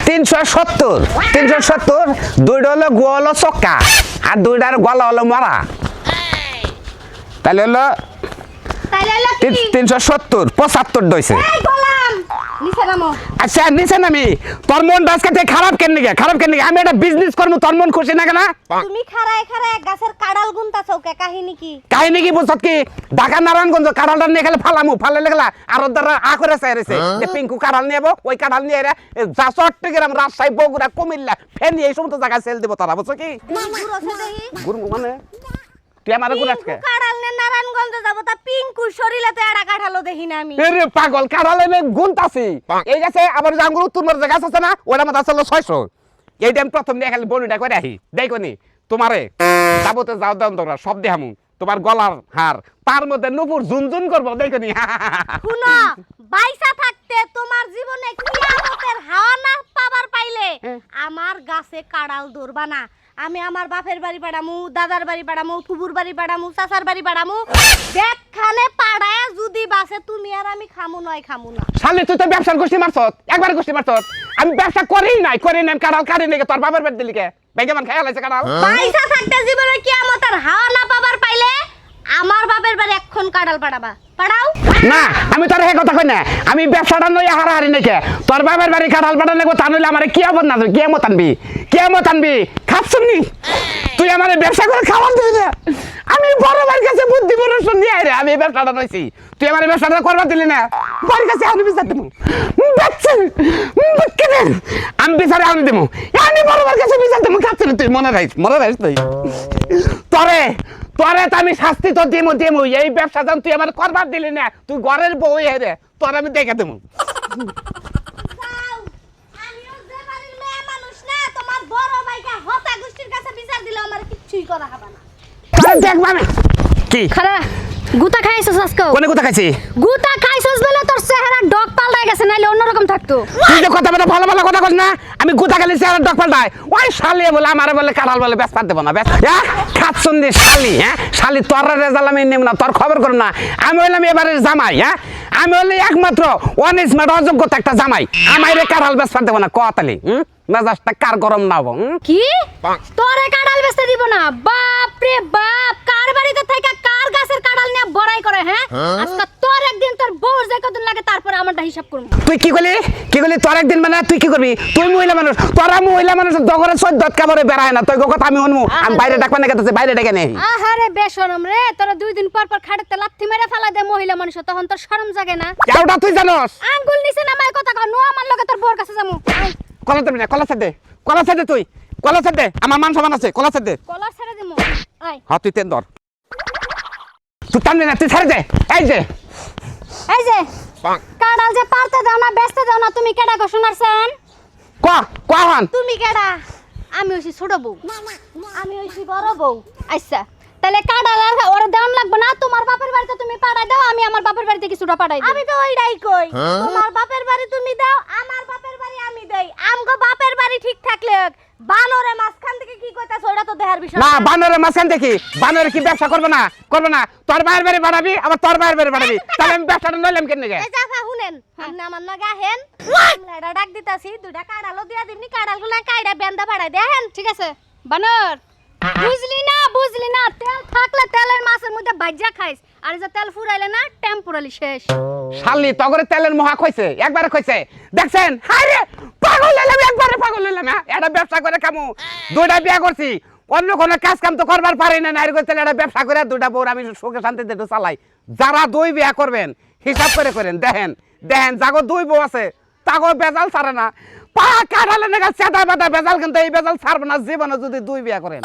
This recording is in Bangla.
370 370 দুইটা হলো গোল চক্কা আর দুইটার গলা হলো মরা তাহলে হলো 370 75 দইছে আচ্ছা নিচে নামি তোর মন আজকে খারাপ কেন নিগে আমি একটা বিজনেস করব তোর মন খুশি না কেন তুমি খাড়ায় খাড়ায় গাছের কাড়াল গুনতাছো কে কাহিনী কি বুঝছত কি ঢাকা নারায়ণগঞ্জ কাড়ালটা নিয়ে খেলে ফালালে গেলা আর ওদের আ করে চাইছে যে পিঙ্কু কাড়াল নিয়ে ওই কাড়াল নিয়ে যা চট্টগ্রাম রাজশাহী বগুড়া কুমিল্লা ফেনী এই সমস্ত জায়গায় সেল দেব তারা বুঝছো কি গুরু মানে তুই আমারে গুণ আজকে কাড়াল নে নারায়ণগঞ্জ যাব তা পিঙ্কু শরীরে তো এড়া কাঠালো দেখি না আমি আরে পাগল কাড়ালে নে গুনতাছি এই গেছে আবার জাঙ্গুর তুরমার জায়গা আছে না ওটা মত আসলে 600 এই টাইম প্রথম নিয়ে খালি বড়িটা করে আহি দেখনি তোমারে যাবতে যাও দাও তোমরা সব দেখামু তোমার গলার হার তার মধ্যে নুপুর ঝুনঝুন করব দেখনি শুনো বাইসা থাকতে তোমার জীবনে কিয়ামতের হাওয়া না পাবার পাইলে আমার গাছে কাড়াল ধরবা না আমি আমার বাপের বাড়ি পাড়ামু দাদার বাড়ি পাড়ামু ফুবুর বাড়ি পাড়ামু চাচার বাড়ি পাড়ামু দেখখানে পাড়ায় যদি বাসে তুমি আর আমি খামু না শালি তুই তো ব্যবসার গোষ্ঠী মারছত একবার গোষ্ঠী মারছত আমি ব্যবসা করেই নাই কাড়াল কাড়ি নাকি তোর বাবার বাড়ি দিলিকে বেগেমান খেয়াল আছে কাড়াল পয়সা থাকতে জীবনে কিয়ামতের হাওয়া না পাবার পাইলে আমার বাপের বাড়ি এখন কাড়াল পাড়াও না আমি তোর এই কথা কই না আমি ব্যবসাটা নই হারাহারি নাকি তোর বাবার বাড়ি কাড়াল পাড়া নেব তা নইলে আমারে কিয়ামত না কিয়ামত আনবি খাচ্ছনি তুই আমারে ব্যবসা করে খাওয়ান দিবি না আমি বড় ভাইয়ের কাছে বুদ্ধি প্রদর্শন নিয়ে আইরে আমি ব্যবসাটা নইছি তুই আমারে ব্যবসাটা করবা দিলি না বড় কাছে আমি বিচার দেবো আমি বিচারে আনি দেবো আমি বড় ভাইয়ের কাছে বিচার দেবো খাচ্ছনি তুই মনে রাখিস তুই তোরে তো আমি শাস্তি তো দিমু এই ব্যবসা জান তুই আমার করবার দিলি না তুই ঘরের বউ হেরে তোর আমি দেখে দেবো আমিও যে বাড়ির মেয়ে মানুষ না তোমার বড় ভাইকে হতা গোষ্ঠীর কাছে বিচার দিলে আমার কিচ্ছুই করা হবে না দেখবা না কি খারা গুতা খাইছস আজকে কোনে গুতা খাইছি গুতা খাইছস বলে তোর চেহারা ডগ পাল্টাই গেছে নাইলে অন্যরকম থাকতো তুই যে কথা বলে ভালো কথা কস না আমি গুতা খাইলে চেহারা ডক পাল্টাই ওই শালি বলে আমারে বলে কাড়াল বলে বেশ পার দেব না বেশ খাচ্ছন দি শালি তোর রেজাল্ট আমি নেব না তোর খবর করব না আমি হইলাম এবারে জামাই আমি হইলে একমাত্র অনিসমাট অযোগ্যতা একটা জামাই আমারে কাড়াল বেশ পার দেব না কতালি মেজাজটা কার গরম না হবো কি তোরে কাড়াল বেচতে দিব না বাপ রে বাপ কার বাড়িতে থেকে কার গাছের কাড়াল নিয়ে বড়াই করে আজকে তোর একদিন তোর বউর যে কতদিন লাগে তারপরে আমারটা হিসাব করব তুই কি কইলি তোর একদিন মানে তুই কি করবি তুই মহিলা মানুষ তোরা মহিলা মানুষ দগরে সদ্যত কাবরে বেরায় না তুই কথা আমি শুনমু আমি বাইরে ডাকবা না গেতেছে বাইরে ডেকে নেই আহারে বেশরম রে তোরা দুই দিন পর খাড়তে লাথি মেরে ফেলা দে মহিলা মানুষ তখন তোর শরম জাগে না কেউটা তুই জানোস আঙ্গুল নিচে নামায় কথা কও নো আমার লগে তোর বউর কাছে যামু কলা ছেড়ে তুই কলা ছেড়ে দে আমার মান সমান আছে কলা ছেড়ে দে কলার ছেড়ে দিমু আই হ্যাঁ তুই তেন ধর তুই টানবি না তুই ছেড়ে দে এই যে কাড়াল যে পারতে দাও না বেচতে দাও না তুমি কেডা গো শোনারছেন কখন তুমি কেডা আমি হইছি ছোট বউ আমি হইছি বড় বউ আচ্ছা তাহলে কাড়াল আর ওরে দাম লাগবে না তোমার বাপের বাড়িতে তুমি পাঠাই দাও আমি আমার বাপের বাড়িতে কিছুটা পাঠাই দিই আমি তো ওইটাই কই তোমার বাপের বাড়ি তুমি দাও আমার বাপের বাড়ি আমি দেই আমগো বাপের বাড়ি ঠিক থাকলে বানরে মাঝখান থেকে কি কইতাছ ওটা তো দেখার বিষয় না বানরে মাঝখান থেকে বানরে কি ব্যবসা করবে না তোর বাইরের বাড়ি বাড়াবি আবার তোর বাইরের বাড়ি বাড়াবি তাহলে আমি ব্যবসাটা নইলাম কেন গে এই জাফা শুনেন আপনি আমার নাগে আহেন এটা ডাক দিতাছি দুইটা কাড়ালও দিয়া দিবনি কাড়ালগুলা কাইড়া বেন্দা পাড়াই দেখেন ঠিক আছে বানর বুঝলি না তেল থাকলে তেলের মাছের মধ্যে ভাজা খাইস আর যে তেল ফুরাইলে না টেম্পোরালি শেষ শালি তগরে তেলের মহা কইছে একবারে কইছে দেখছেন হায়রে পাগল হইলাম এটা ব্যবসা করে কামু দুইটা বিয়া করছি অন্য কোনো কাজ কাম তো করবার পারি না নারী করতে এটা ব্যবসা করে দুইটা বউর আমি সুখে শান্তিতে একটু চালাই যারা দুই বিয়া করবেন হিসাব করে করেন দেখেন যাগো দুই বউ আছে তাগো বেজাল ছাড়ে না পা কাটালে না চেতা বেজাল কিন্তু এই বেজাল ছাড়বে না জীবনে যদি দুই বিয়া করেন